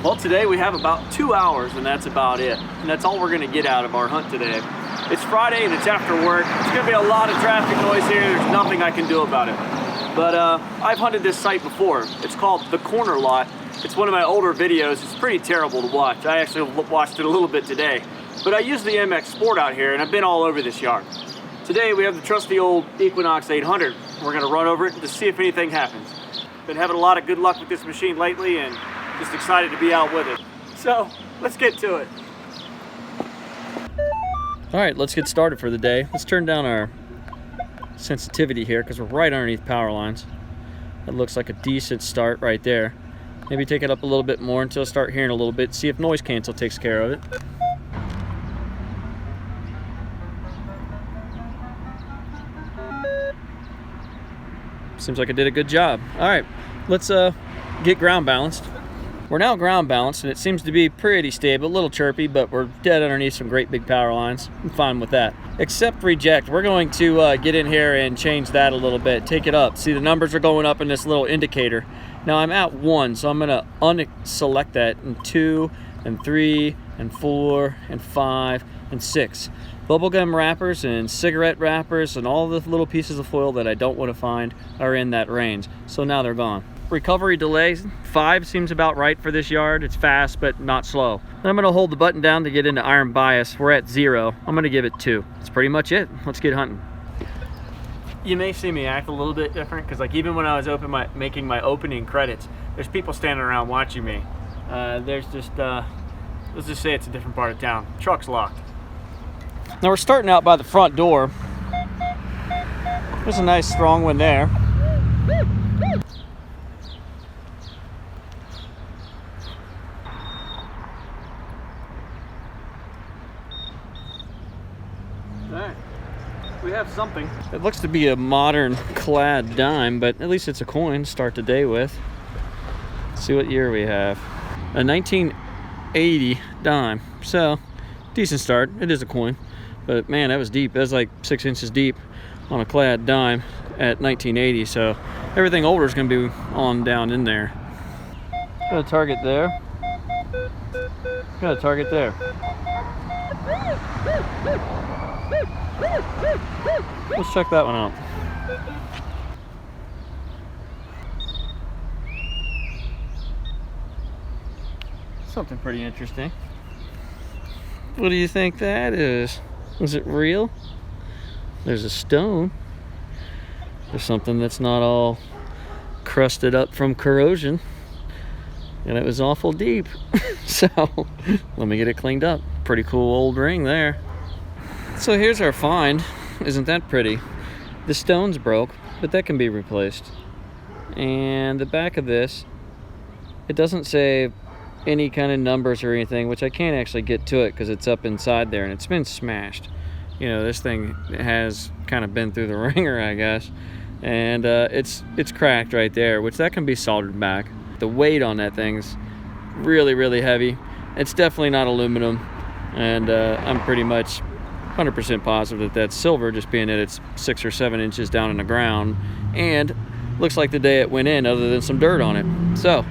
Well, today we have about 2 hours, and that's about it. And that's all we're gonna get out of our hunt today. It's Friday and it's after work. It's gonna be a lot of traffic noise here. There's nothing I can do about it. But I've hunted this site before. It's called The Corner Lot. It's one of my older videos. It's pretty terrible to watch. I actually watched it a little bit today. But I use the MXSport out here, and I've been all over this yard. Today we have the trusty old Equinox 800. We're gonna run over it to see if anything happens. Been having a lot of good luck with this machine lately, and just excited to be out with it. So let's get to it. All right, let's get started for the day. Let's turn down our sensitivity here because we're right underneath power lines. That looks like a decent start right there. Maybe take it up a little bit more until I start hearing a little bit, see if noise cancel takes care of it. Seems like I did a good job. All right, let's get ground balanced. We're now ground balanced, and it seems to be pretty stable, a little chirpy, but we're dead underneath some great big power lines. I'm fine with that. Except reject. We're going to get in here and change that a little bit, take it up. See, the numbers are going up in this little indicator. Now I'm at 1, so I'm gonna unselect that in 2 and 3 and 4 and 5 and 6. Bubblegum wrappers and cigarette wrappers and all the little pieces of foil that I don't want to find are in that range. So now they're gone. Recovery delay, 5 seems about right for this yard. It's fast, but not slow. Then I'm gonna hold the button down to get into iron bias. We're at 0. I'm gonna give it 2. That's pretty much it. Let's get hunting. You may see me act a little bit different because, like, even when I was making my opening credits, there's people standing around watching me. There's just, let's just say it's a different part of town. Truck's locked. Now we're starting out by the front door. There's a nice strong one there. Alright, we have something. It looks to be a modern clad dime, but at least it's a coin to start the day with. Let's see what year we have. A 1980 dime. So, decent start. It is a coin. But man, that was deep. That was like 6 inches deep on a clad dime at 1980. So, everything older is going to be on down in there. Got a target there. Got a target there. Let's check that one out. Something pretty interesting. What do you think that is? Is it real? There's a stone. There's something that's not all crusted up from corrosion. And it was awful deep. So, let me get it cleaned up. Pretty cool old ring there. So here's our find. Isn't that pretty? The stone's broke, but that can be replaced. And the back of this, it doesn't say any kind of numbers or anything, which I can't actually get to it because it's up inside there and it's been smashed. You know, this thing has kind of been through the ringer, I guess. And it's cracked right there, which that can be soldered back. The weight on that thing's really, really heavy. It's definitely not aluminum, and I'm pretty much 100% positive that that's silver, just being that it's 6 or 7 inches down in the ground, and looks like the day it went in, other than some dirt on it. So,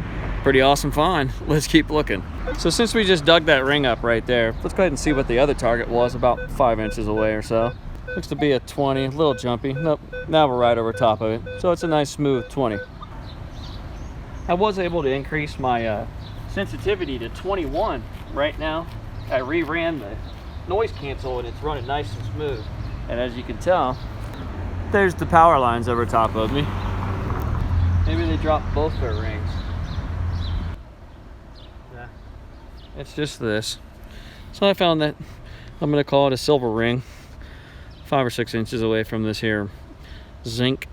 pretty awesome find. Let's keep looking. So since we just dug that ring up right there, let's go ahead and see what the other target was, about 5 inches away or so. Looks to be a 20, a little jumpy. Nope, now we're right over top of it. So it's a nice smooth 20. I was able to increase my sensitivity to 21 right now. I reran the noise cancel and it's running nice and smooth. And as you can tell, there's the power lines over top of me. Maybe they dropped both their rings. Yeah, it's just this. So I found that I'm gonna call it a silver ring, 5 or 6 inches away from this here zinc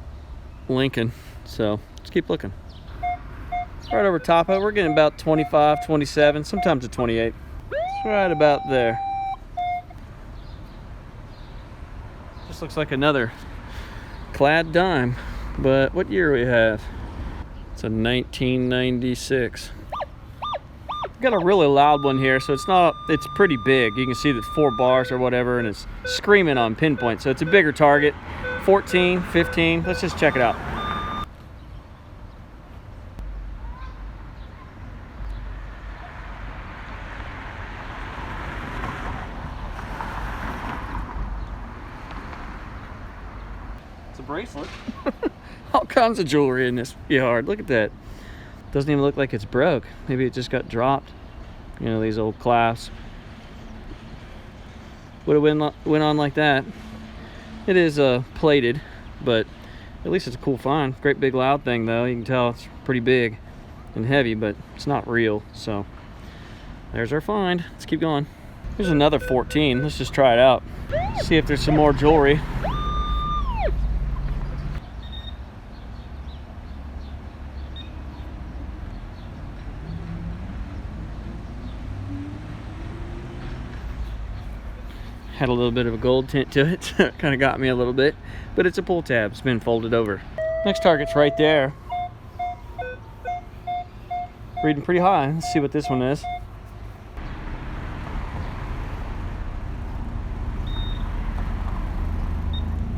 Lincoln. So let's keep looking. Right over top of it, we're getting about 25, 27, sometimes a 28. It's right about there. Just looks like another clad dime. But what year do we have? It's a 1996. Got a really loud one here, so it's pretty big. You can see the 4 bars or whatever, and it's screaming on pinpoint. So it's a bigger target. 14, 15. Let's just check it out. bracelet. All kinds of jewelry in this yard. Look at that. Doesn't even look like it's broke. Maybe it just got dropped. You know, these old clasps. Would have went on like that. It is plated, but at least it's a cool find. Great big loud thing though. You can tell it's pretty big and heavy, but it's not real. So there's our find. Let's keep going. Here's another 14. Let's just try it out. See if there's some more jewelry. Had a little bit of a gold tint to it. Kind of got me a little bit, but it's a pull tab. It's been folded over. Next target's right there. Reading pretty high. Let's see what this one is.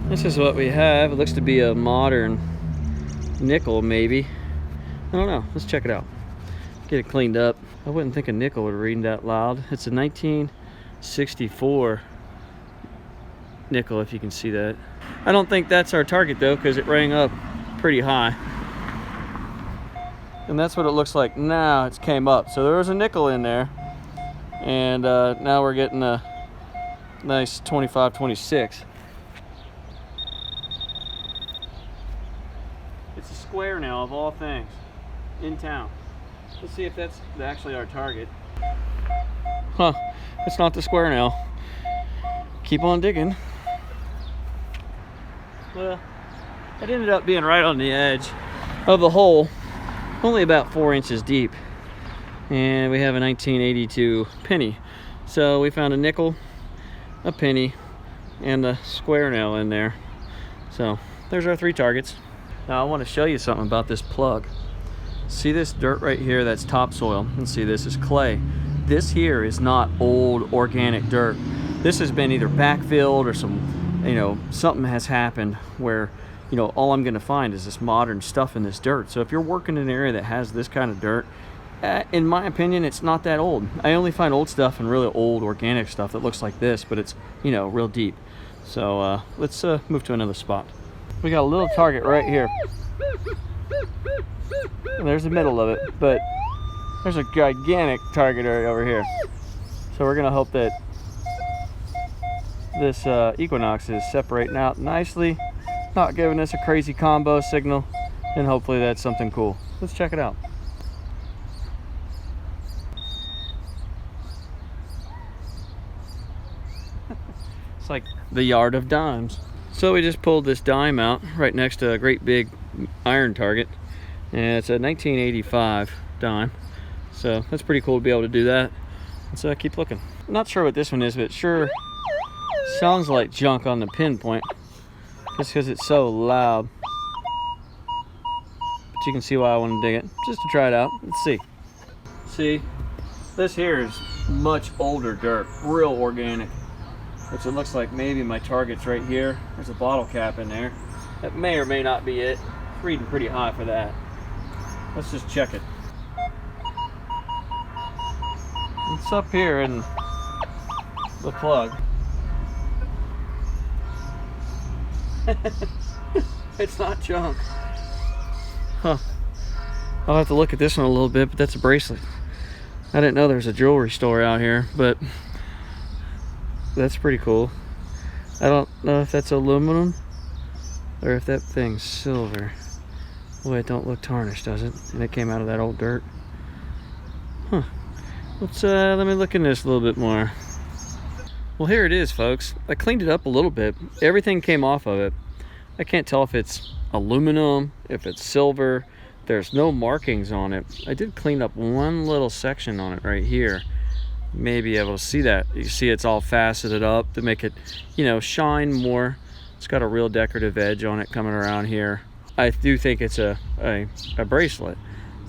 This is what we have. It looks to be a modern nickel, maybe. I don't know. Let's check it out. Get it cleaned up. I wouldn't think a nickel would read that loud. It's a 1964 nickel, if you can see that. I don't think that's our target though, because it rang up pretty high. And that's what it looks like now. It's came up. So there was a nickel in there. And now we're getting a nice 25-26. It's a square now, of all things, in town. Let's see if that's actually our target. Huh, it's not the square now. Keep on digging. Well, it ended up being right on the edge of the hole, only about 4 inches deep. And we have a 1982 penny. So we found a nickel, a penny, and a square nail in there. So there's our 3 targets. Now I want to show you something about this plug. See this dirt right here? That's topsoil. And see, this is clay. This here is not old organic dirt. This has been either backfilled or some, you know, something has happened where, you know, all I'm going to find is this modern stuff in this dirt. So if you're working in an area that has this kind of dirt, in my opinion, it's not that old. I only find old stuff and really old organic stuff that looks like this, but it's, you know, real deep. So let's move to another spot. We got a little target right here. And there's the middle of it, but there's a gigantic target right over here. So we're gonna hope that this Equinox is separating out nicely, not giving us a crazy combo signal, and hopefully that's something cool. Let's check it out. It's like the yard of dimes. So we just pulled this dime out right next to a great big iron target, and it's a 1985 dime. So that's pretty cool to be able to do that. Let's keep looking. I'm not sure what this one is, but it sure sounds like junk on the pinpoint, just because it's so loud. But you can see why I want to dig it, just to try it out. Let's see. See, this here is much older dirt, real organic. Which it looks like maybe my target's right here. There's a bottle cap in there. That may or may not be it. It's reading pretty high for that. Let's just check it. It's up here in the plug. It's not junk. Huh. I'll have to look at this one a little bit, but that's a bracelet. I didn't know there was a jewelry store out here, but that's pretty cool. I don't know if that's aluminum or if that thing's silver. Boy, it don't look tarnished, does it? And it came out of that old dirt. Huh. Let's let me look in this a little bit more. Well, here it is, folks. I cleaned it up a little bit. Everything came off of it. I can't tell if it's aluminum, if it's silver. There's no markings on it. I did clean up one little section on it right here. Maybe able to see that. You see it's all faceted up to make it, you know, shine more. It's got a real decorative edge on it coming around here. I do think it's a bracelet,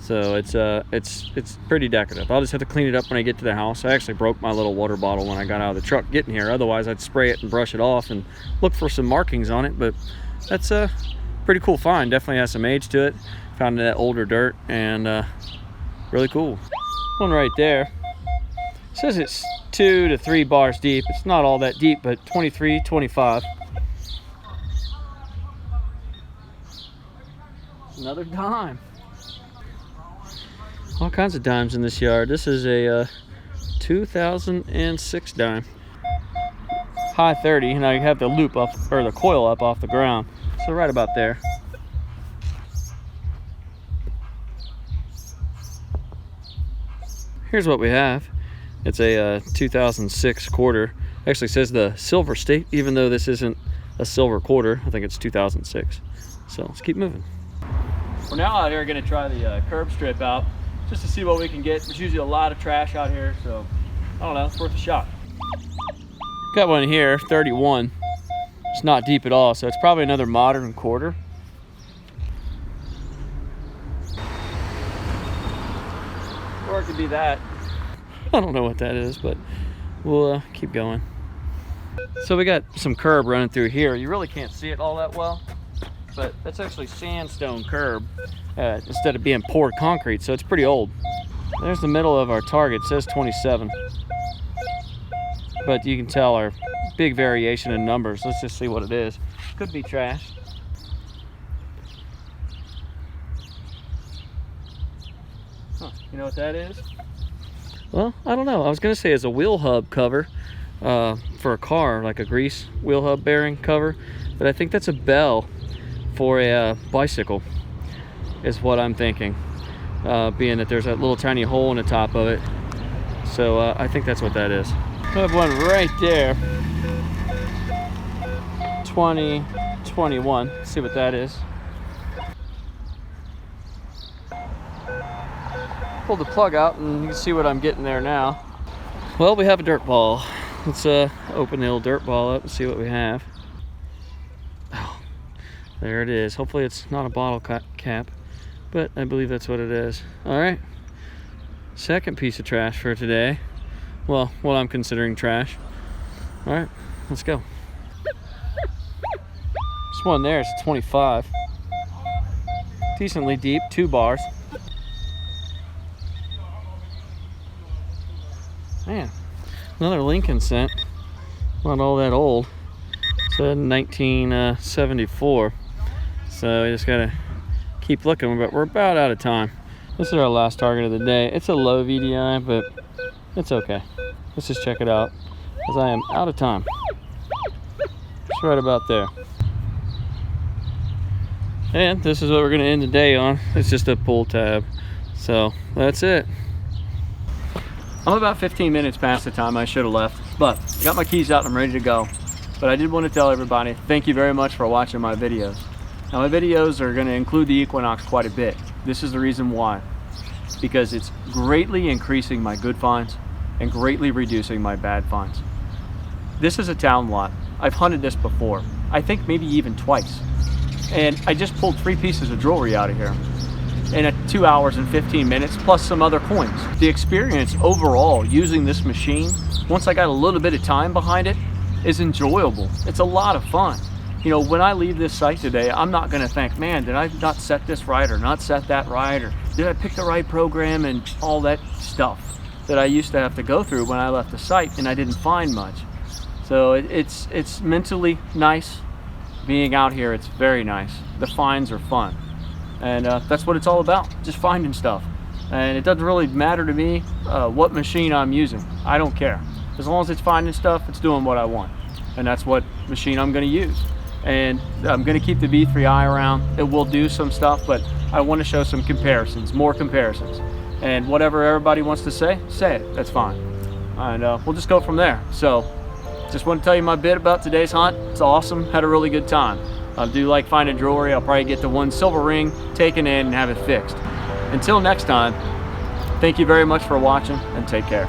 so it's pretty decorative. I'll just have to clean it up when I get to the house. I actually broke my little water bottle when I got out of the truck getting here. Otherwise I'd spray it and brush it off and look for some markings on it. But that's a pretty cool find. Definitely has some age to it. Found that older dirt, and really cool. One right there. It says it's 2 to 3 bars deep. It's not all that deep, but 23, 25. Another dime. All kinds of dimes in this yard. This is a 2006 dime. High 30. Now you have the loop up, or the coil up off the ground. So right about there. Here's what we have. It's a 2006 quarter. Actually says the silver state, even though this isn't a silver quarter. I think it's 2006. So let's keep moving. We're now out here going to try the curb strip out just to see what we can get. There's usually a lot of trash out here, so I don't know, it's worth a shot. Got one here, 31. It's not deep at all, so it's probably another modern quarter. Or it could be that. I don't know what that is, but we'll keep going. So we got some curb running through here. You really can't see it all that well, but that's actually sandstone curb instead of being poured concrete, so it's pretty old. There's the middle of our target. It says 27, but you can tell our big variation in numbers. Let's just see what it is. Could be trash. Huh, you know what that is? Well, I don't know. I was gonna say it's a wheel hub cover for a car, like a grease wheel hub bearing cover, but I think that's a bell for a bicycle is what I'm thinking, being that there's that little tiny hole in the top of it. So I think that's what that is. I have one right there, 2021. Let's see what that is. Pull the plug out and you can see what I'm getting there now. Well, we have a dirt ball. Let's open the old dirt ball up and see what we have. Oh, there it is. Hopefully it's not a bottle cap, but I believe that's what it is. All right, second piece of trash for today. Well, what I'm considering trash. All right, let's go. This one there is 25. Decently deep, 2 bars. Man, another Lincoln cent. Not all that old. It's 1974. So we just gotta keep looking, but we're about out of time. This is our last target of the day. It's a low VDI, but it's okay. Let's just check it out, because I am out of time. It's right about there. And this is what we're gonna end the day on. It's just a pull tab. So that's it. I'm about 15 minutes past the time I should have left, but I got my keys out and I'm ready to go. But I did want to tell everybody, thank you very much for watching my videos. Now my videos are going to include the Equinox quite a bit. This is the reason why. Because it's greatly increasing my good finds and greatly reducing my bad finds. This is a town lot. I've hunted this before. I think maybe even twice. And I just pulled 3 pieces of jewelry out of here in 2 hours and 15 minutes, plus some other coins. The experience overall using this machine, once I got a little bit of time behind it, is enjoyable. It's a lot of fun. You know, when I leave this site today, I'm not gonna think, man, did I not set this right or not set that right, or did I pick the right program and all that stuff that I used to have to go through when I left the site and I didn't find much. So it's mentally nice being out here. It's very nice. The finds are fun. And that's what it's all about, just finding stuff. And it doesn't really matter to me what machine I'm using. I don't care. As long as it's finding stuff, it's doing what I want. And that's what machine I'm gonna use. And I'm gonna keep the V3i around. It will do some stuff, but I wanna show some comparisons, more comparisons. And whatever everybody wants to say it, that's fine. And we'll just go from there. So, just want to tell you my bit about today's hunt. It's awesome, had a really good time. I do like finding jewelry. I'll probably get the 1 silver ring taken in and have it fixed. Until next time, thank you very much for watching and take care.